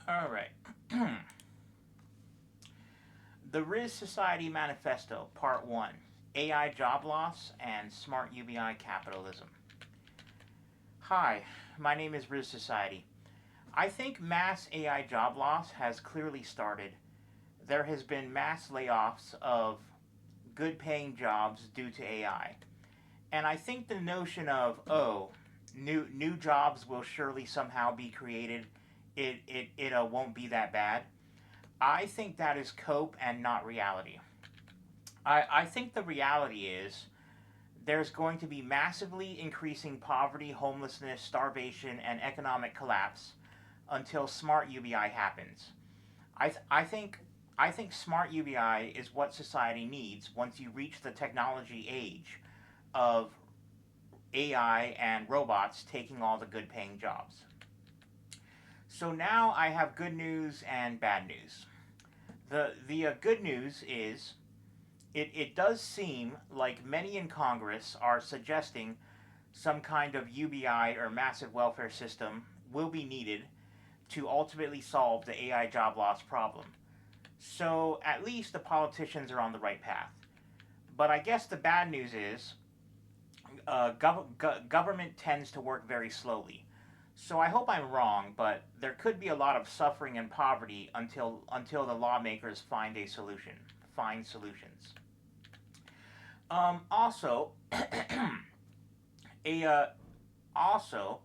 All right. The Rizzsociety Manifesto, Part 1, AI Job Loss and Smart UBI Capitalism. Hi, my name is Rizzsociety. I think mass AI job loss has clearly started. There has been mass layoffs of good paying jobs due to AI. And I think the notion of, oh, new jobs will surely somehow be created, it won't be that bad. I think that is cope and not reality. I think the reality is there's going to be massively increasing poverty, homelessness, starvation, and economic collapse until smart UBI happens. I, th- I think I think smart UBI is what society needs once you reach the technology age of AI and robots taking all the good paying jobs. So now I have good news and bad news. The good news is it does seem like many in Congress are suggesting some kind of UBI or massive welfare system will be needed to ultimately solve the AI job loss problem. So at least the politicians are on the right path. But I guess the bad news is government tends to work very slowly. So I hope I'm wrong, but there could be a lot of suffering and poverty until the lawmakers find solutions. Also, a also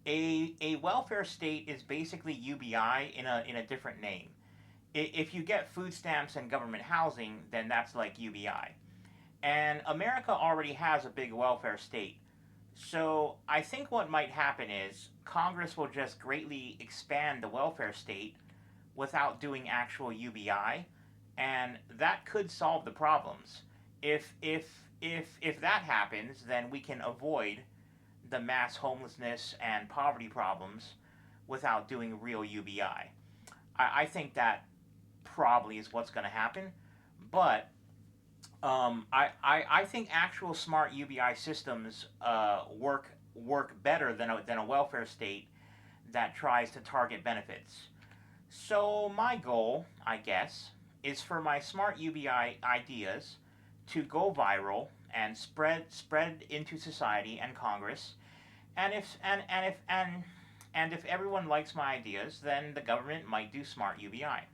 a welfare state is basically UBI in a different name. If you get food stamps and government housing, then that's like UBI. And America already has a big welfare state. So I think what might happen is Congress will just greatly expand the welfare state without doing actual UBI, and that could solve the problems. If that happens, then we can avoid the mass homelessness and poverty problems without doing real UBI. I think that probably is what's going to happen, but I think actual smart UBI systems work better than a welfare state that tries to target benefits. So my goal, I guess, is for my smart UBI ideas to go viral and spread into society and Congress. And if everyone likes my ideas, then the government might do smart UBI.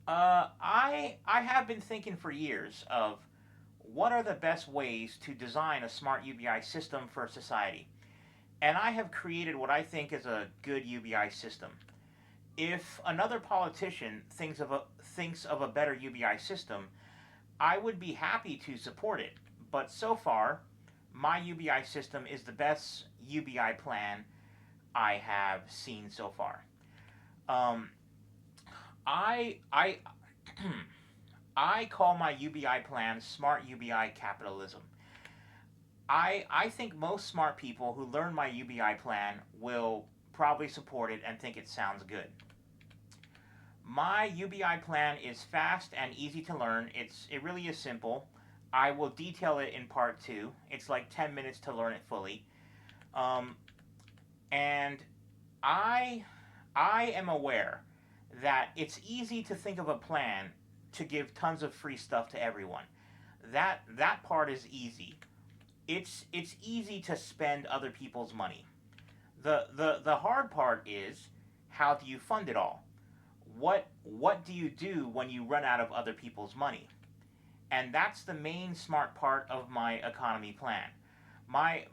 I have been thinking for years of what are the best ways to design a smart UBI system for society, and I have created what I think is a good UBI system. If another politician thinks of a better UBI system, I would be happy to support it. But so far, my UBI system is the best UBI plan I have seen so far. Um, I I call my UBI plan Smart UBI Capitalism. I think most smart people who learn my UBI plan will probably support it and think it sounds good. My UBI plan is fast and easy to learn. It really is simple. I will detail it in part two. It's like 10 minutes to learn it fully. Um, and I I am aware that it's easy to think of a plan to give tons of free stuff to everyone. That part is easy. It's easy to spend other people's money. The hard part is how do you fund it all? What do you do when you run out of other people's money? And that's the main smart part of my economy plan. My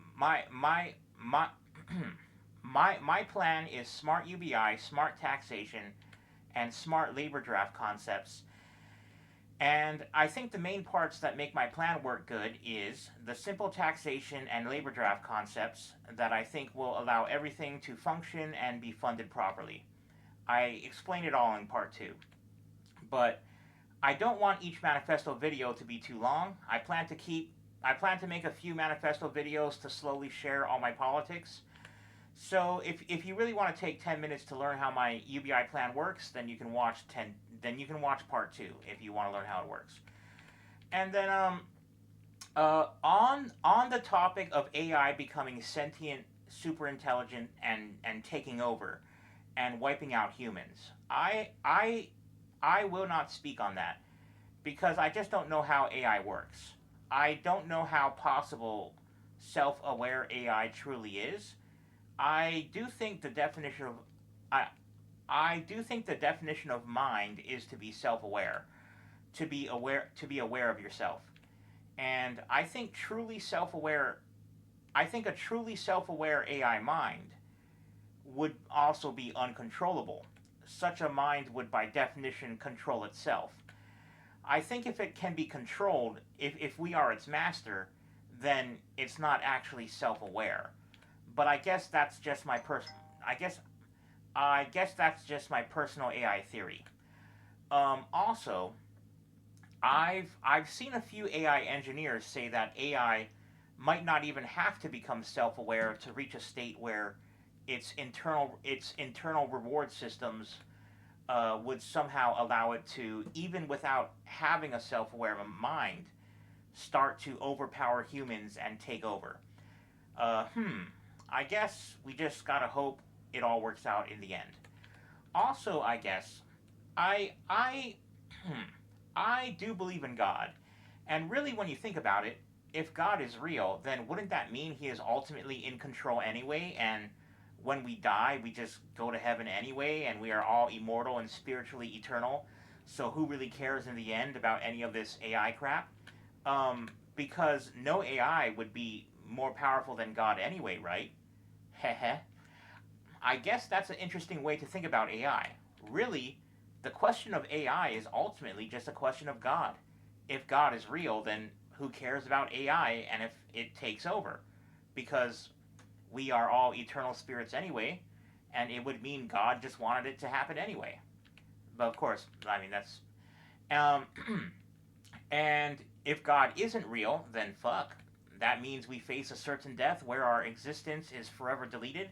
my plan is smart UBI, smart taxation, and smart labor draft concepts. And I think the main parts that make my plan work good is the simple taxation and labor draft concepts that I think will allow everything to function and be funded properly. I explain it all in part two. But I don't want each manifesto video to be too long. I plan to make a few manifesto videos to slowly share all my politics. So if you really want to take 10 minutes to learn how my UBI plan works, then you can watch part 2 if you want to learn how it works. And then on the topic of AI becoming sentient, super intelligent and taking over and wiping out humans. I will not speak on that because I just don't know how AI works. I don't know how possible self-aware AI truly is. I do think the definition of I I do think the definition of mind is to be self-aware, to be aware of yourself. And I think a truly self-aware AI mind would also be uncontrollable. Such a mind would by definition control itself. I think if it can be controlled, if we are its master, then it's not actually self-aware. But I guess that's just my personal AI theory. Also, I've seen a few AI engineers say that AI might not even have to become self-aware to reach a state where its internal reward systems would somehow allow it to, even without having a self-aware mind, start to overpower humans and take over. Uh, hmm. I guess we just gotta hope it all works out in the end. Also, I guess I hmm, I do believe in God, and really, when you think about it, if God is real, then wouldn't that mean He is ultimately in control anyway? And when we die, we just go to heaven anyway, and we are all immortal and spiritually eternal. So who really cares in the end about any of this AI crap? Because no AI would be more powerful than God anyway, right? Heh. I guess that's an interesting way to think about AI. Really, the question of AI is ultimately just a question of God. If God is real, then who cares about AI and if it takes over? Because we are all eternal spirits anyway, and it would mean God just wanted it to happen anyway. But of course, I mean, that's. Um, and if God isn't real, then fuck. That means we face a certain death where our existence is forever deleted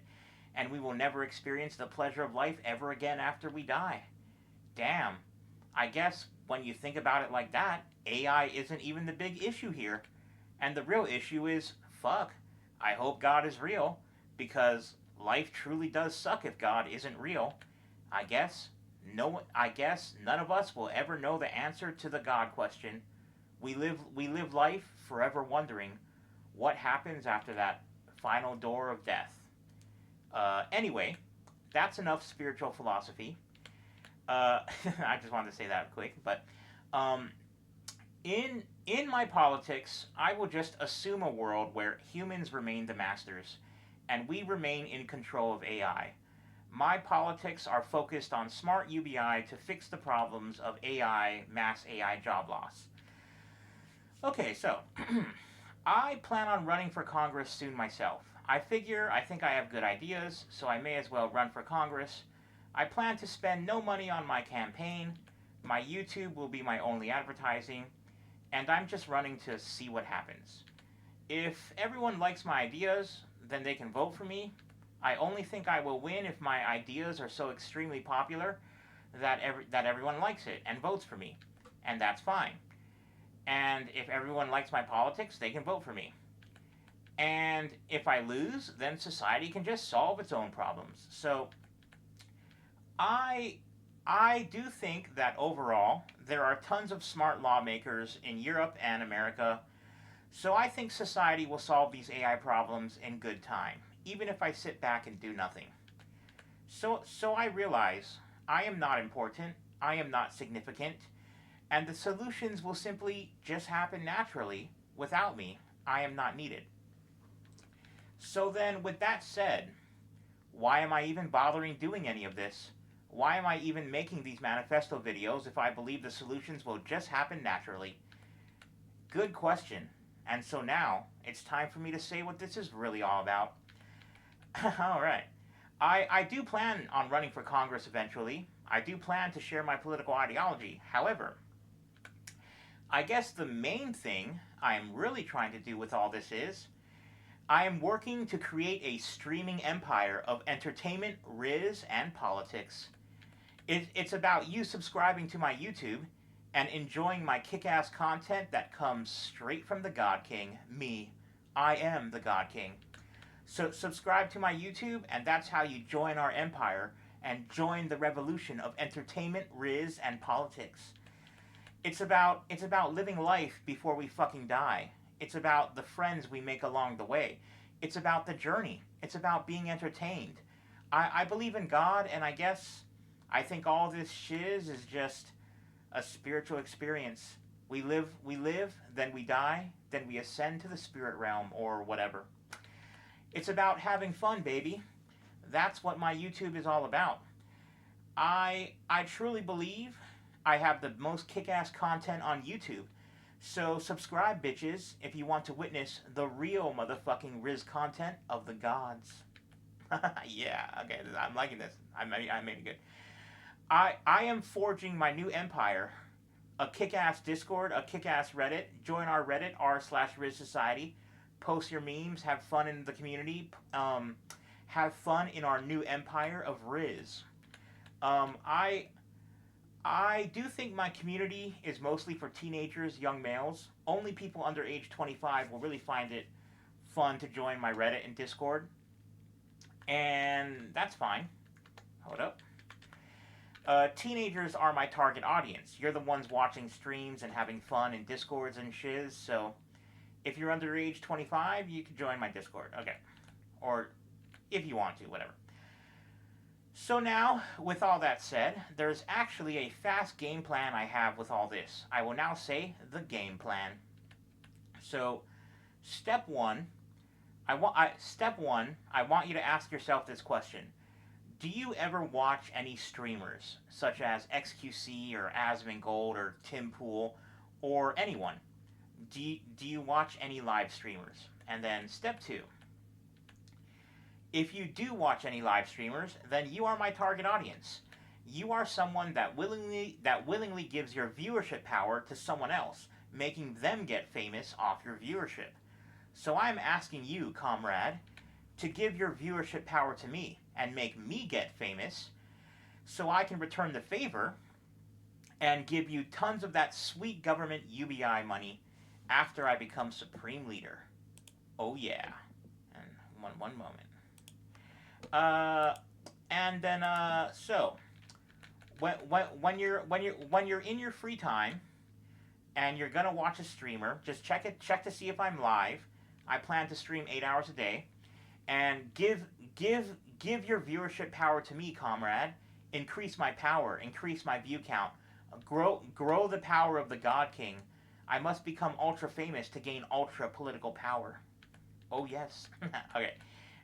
and we will never experience the pleasure of life ever again after we die. Damn. I guess when you think about it like that, AI isn't even the big issue here. And the real issue is fuck. I hope God is real because life truly does suck if God isn't real. I guess I guess none of us will ever know the answer to the God question. We live life forever wondering what happens after that final door of death. Anyway, that's enough spiritual philosophy. I just wanted to say that quick, but um, in my politics, I will just assume a world where humans remain the masters, and we remain in control of AI. My politics are focused on smart UBI to fix the problems of mass AI job loss. Okay, so I plan on running for Congress soon myself. I think I have good ideas, so I may as well run for Congress. I plan to spend no money on my campaign. My YouTube will be my only advertising, and I'm just running to see what happens. If everyone likes my ideas, then they can vote for me. I only think I will win if my ideas are so extremely popular that everyone likes it and votes for me, and that's fine. And if everyone likes my politics, they can vote for me. And if I lose, then society can just solve its own problems. So I I do think that overall there are tons of smart lawmakers in Europe and America. So I think society will solve these AI problems in good time, even if I sit back and do nothing. So I realize I am not important, I am not significant, and the solutions will simply just happen naturally without me. I am not needed. So then, with that said, why am I even bothering doing any of this? Why am I even making these manifesto videos if I believe the solutions will just happen naturally? Good question. And so now, it's time for me to say what this is really all about. Alright. I do plan on running for Congress eventually. I do plan to share my political ideology. However, I guess the main thing I am really trying to do with all this is I am working to create a streaming empire of entertainment, Riz, and politics. It's about you subscribing to my YouTube and enjoying my kick ass content that comes straight from the God King, me. I am the God King. So subscribe to my YouTube, and that's how you join our empire and join the revolution of entertainment, Riz, and politics. It's about living life before we fucking die. It's about the friends we make along the way. It's about the journey. It's about being entertained. I believe in God, and I think all this shiz is just a spiritual experience. We live, then we die, then we ascend to the spirit realm or whatever. It's about having fun, baby. That's what my YouTube is all about. I truly believe I have the most kick-ass content on YouTube. So subscribe, bitches, if you want to witness the real motherfucking Riz content of the gods. Yeah, okay, I'm liking this. I made it good. I am forging my new empire. A kick-ass Discord, a kick-ass Reddit. Join our Reddit, r/Rizzsociety. Post your memes, have fun in the community. Have fun in our new empire of Riz. Um, I I do think my community is mostly for teenagers, young males. Only people under age 25 will really find it fun to join my Reddit and Discord, and that's fine. Hold up. Teenagers are my target audience. You're the ones watching streams and having fun in Discords and shiz, so if you're under age 25, you can join my Discord. Okay. Or if you want to, whatever. So now, with all that said, there's actually a fast game plan I have with all this. I will now say the game plan. So, step one, I want you to ask yourself this question. Do you ever watch any streamers, such as XQC or Asmongold or Tim Pool, or anyone? Do you watch any live streamers? And then step two, if you do watch any live streamers, then you are my target audience. You are someone that willingly gives your viewership power to someone else, making them get famous off your viewership. So I'm asking you, comrade, to give your viewership power to me and make me get famous so I can return the favor and give you tons of that sweet government UBI money after I become supreme leader. Oh yeah. And one moment. Uh, and then so when you're in your free time and you're gonna watch a streamer, just check to see if I'm live. I plan to stream 8 hours a day, and give your viewership power to me, comrade. Increase my power, increase my view count, grow the power of the God King. I must become ultra famous to gain ultra political power. Oh yes. Okay.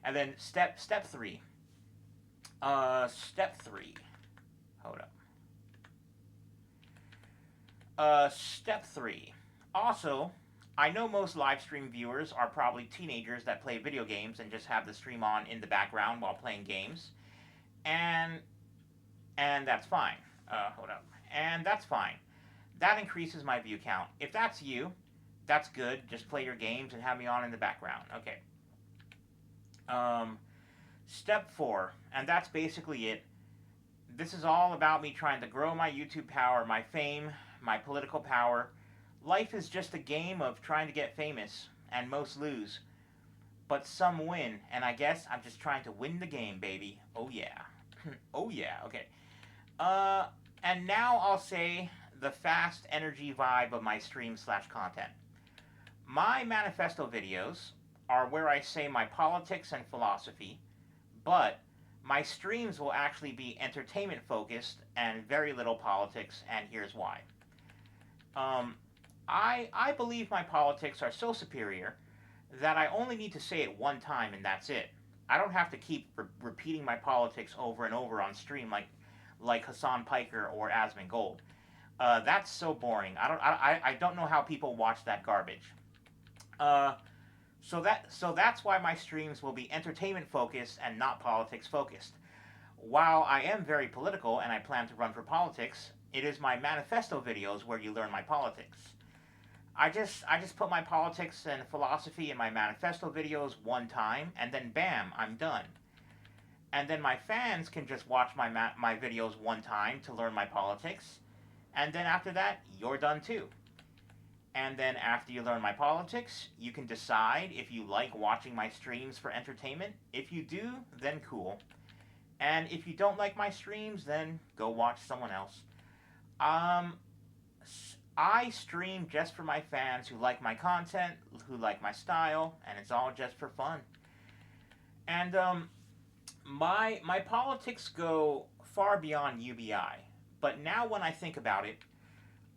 And then step three. Step three. Hold up. Step three. Also, I know most live stream viewers are probably teenagers that play video games and just have the stream on in the background while playing games, and that's fine. Hold up. And that's fine. That increases my view count. If that's you, that's good. Just play your games and have me on in the background. Okay. Step four, and that's basically it. This is all about me trying to grow my YouTube power, my fame, my political power. Life is just a game of trying to get famous, and most lose. But some win, and I guess I'm just trying to win the game, baby. Oh yeah. Oh yeah, okay. And now I'll say the fast energy vibe of my stream/content. My manifesto videos are where I say my politics and philosophy, but my streams will actually be entertainment focused and very little politics, and here's why. Um, I believe my politics are so superior that I only need to say it one time and that's it. I don't have to keep repeating my politics over and over on stream like Hassan Piker or Asmongold. That's so boring. I don't know how people watch that garbage. Uh, so that's why my streams will be entertainment focused and not politics focused. While I am very political and I plan to run for politics, it is my manifesto videos where you learn my politics. I just put my politics and philosophy in my manifesto videos one time, and then bam, I'm done. And then my fans can just watch my videos one time to learn my politics, and then after that, you're done too. And then after you learn my politics, you can decide if you like watching my streams for entertainment. If you do, then cool. And if you don't like my streams, then go watch someone else. Um, I stream just for my fans who like my content, who like my style, and it's all just for fun. And my politics go far beyond UBI. But now when I think about it,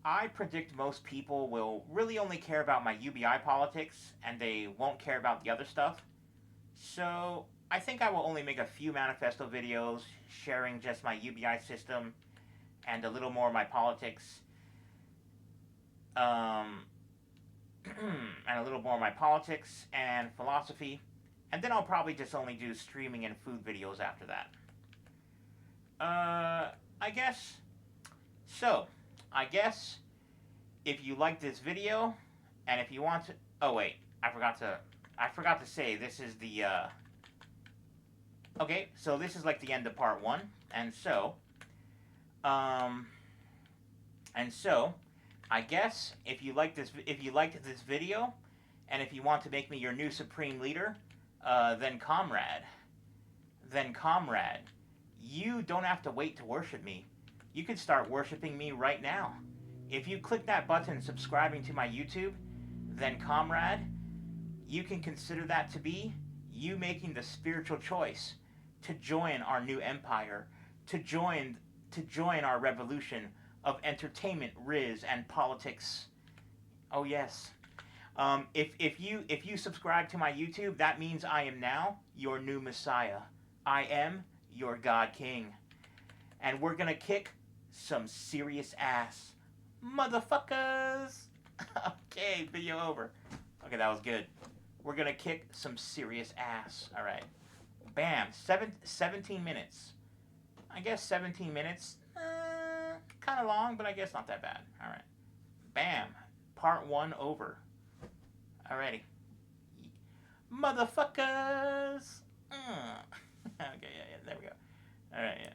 I predict most people will really only care about my UBI politics and they won't care about the other stuff. So I think I will only make a few manifesto videos sharing just my UBI system and a little more of my politics. Um, and a little more of my politics and philosophy. And then I'll probably just only do streaming and food videos after that. I guess. So, I guess if you like this video, and if you want to, oh wait, I forgot to say this is the, okay, so this is like the end of part one, um, and so, I guess if you liked this video, and if you want to make me your new supreme leader, then comrade, you don't have to wait to worship me. You can start worshiping me right now. If you click that button subscribing to my YouTube, then comrade, you can consider that to be you making the spiritual choice to join our new empire, to join our revolution of entertainment, Riz, and politics. Oh yes. If you subscribe to my YouTube, that means I am now your new Messiah. I am your God King, and we're gonna kick some serious ass, motherfuckers. Okay, video over. Okay, that was good. We're gonna kick some serious ass. All right. Bam. 17 minutes. I guess 17 minutes. Kind of long, but I guess not that bad. All right. Bam. Part one over. Alrighty. Motherfuckers. Okay, yeah, there we go. Alright, yeah.